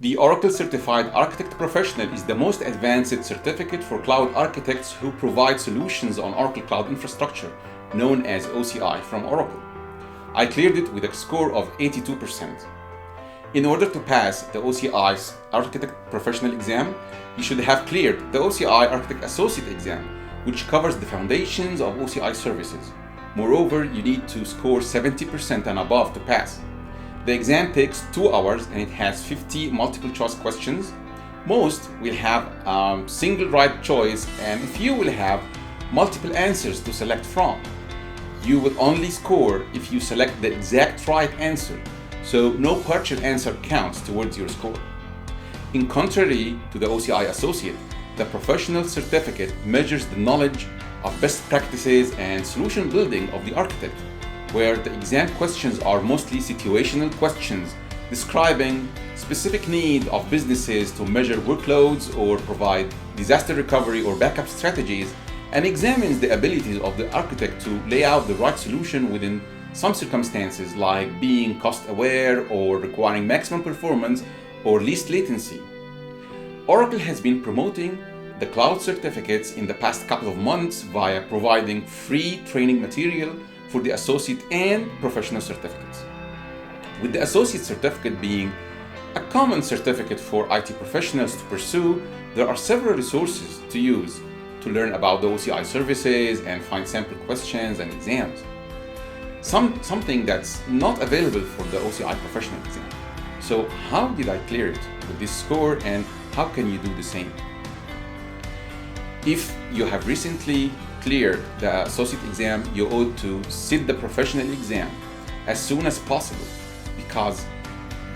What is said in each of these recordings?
The Oracle Certified Architect Professional is the most advanced certificate for cloud architects who provide solutions on Oracle Cloud Infrastructure, known as OCI from Oracle. I cleared it with a score of 82%. In order to pass the OCI's Architect Professional exam, you should have cleared the OCI Architect Associate exam, which covers the foundations of OCI services. Moreover, you need to score 70% and above to pass. The exam takes 2 hours and it has 50 multiple choice questions. Most will have a single right choice, and a few will have multiple answers to select from. You will only score if you select the exact right answer, so no partial answer counts towards your score. In contrary to the OCI Associate, the professional certificate measures the knowledge of best practices and solution building of the architect, where the exam questions are mostly situational questions describing specific need of businesses to measure workloads or provide disaster recovery or backup strategies, and examines the abilities of the architect to lay out the right solution within some circumstances, like being cost aware or requiring maximum performance or least latency. Oracle has been promoting the cloud certificates in the past couple of months via providing free training material for the associate and professional certificates. With the associate certificate being a common certificate for IT professionals to pursue, there are several resources to use to learn about the OCI services and find sample questions and exams. Something that's not available for the OCI professional exam. So how did I clear it with this score, and how can you do the same? If you have recently cleared the associate exam, you ought to sit the professional exam as soon as possible, because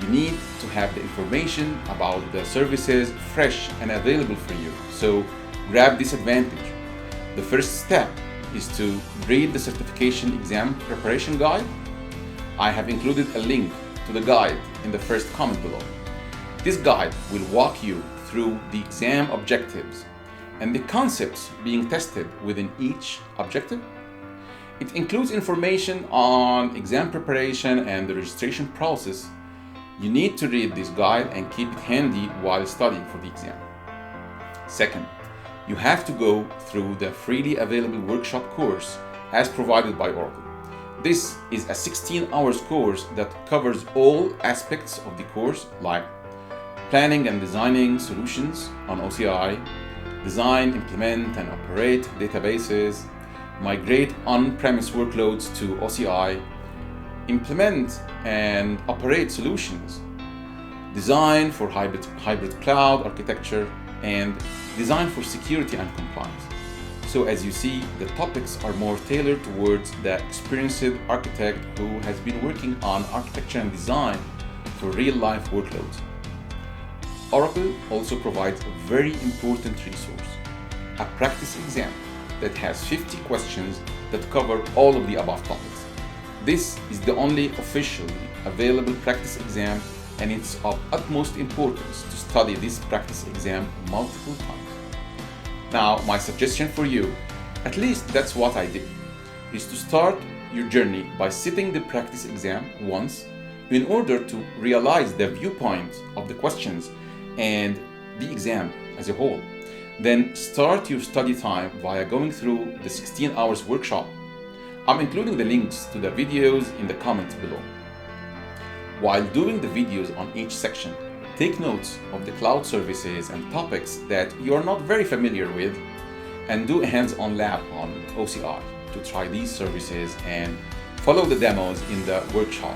you need to have the information about the services fresh and available for you. So grab this advantage. The first step is to read the certification exam preparation guide. I have included a link to the guide in the first comment below. This guide will walk you through the exam objectives and the concepts being tested within each objective. It includes information on exam preparation and the registration process. You need to read this guide and keep it handy while studying for the exam. Second, you have to go through the freely available workshop course as provided by Oracle. This is a 16 hours course that covers all aspects of the course, like planning and designing solutions on OCI, design, implement and operate databases, migrate on-premise workloads to OCI, implement and operate solutions, design for hybrid cloud architecture, and design for security and compliance. So as you see, the topics are more tailored towards the experienced architect who has been working on architecture and design for real-life workloads. Oracle also provides a very important resource, a practice exam that has 50 questions that cover all of the above topics. This is the only officially available practice exam, and it's of utmost importance to study this practice exam multiple times. Now, my suggestion for you, at least that's what I did, is to start your journey by sitting the practice exam once in order to realize the viewpoint of the questions and the exam as a whole. Then start your study time via going through the 16 hours workshop. I'm including the links to the videos in the comments below. While doing the videos on each section, take notes of the cloud services and topics that you're not very familiar with, and do a hands-on lab on OCI to try these services and follow the demos in the workshop.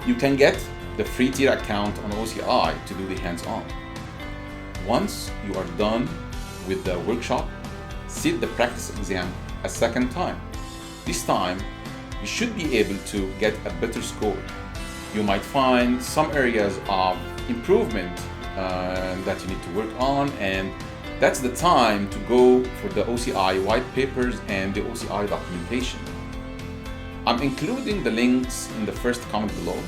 You can get the free tier account on OCI to do the hands-on. Once you are done with the workshop, sit the practice exam a second time. This time, you should be able to get a better score. You might find some areas of improvement that you need to work on, and that's the time to go for the OCI white papers and the OCI documentation. I'm including the links in the first comment below.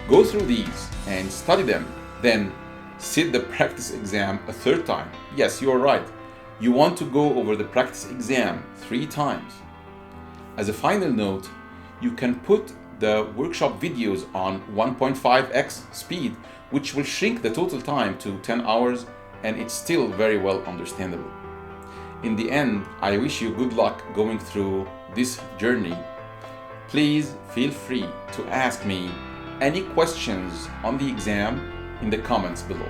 Go through these and study them, then sit the practice exam a third time. Yes, you're right. You want to go over the practice exam 3 times. As a final note, you can put the workshop videos on 1.5x speed which will shrink the total time to 10 hours, and it's still very well understandable. In the end, I wish you good luck going through this journey. Please feel free to ask me any questions on the exam in the comments below.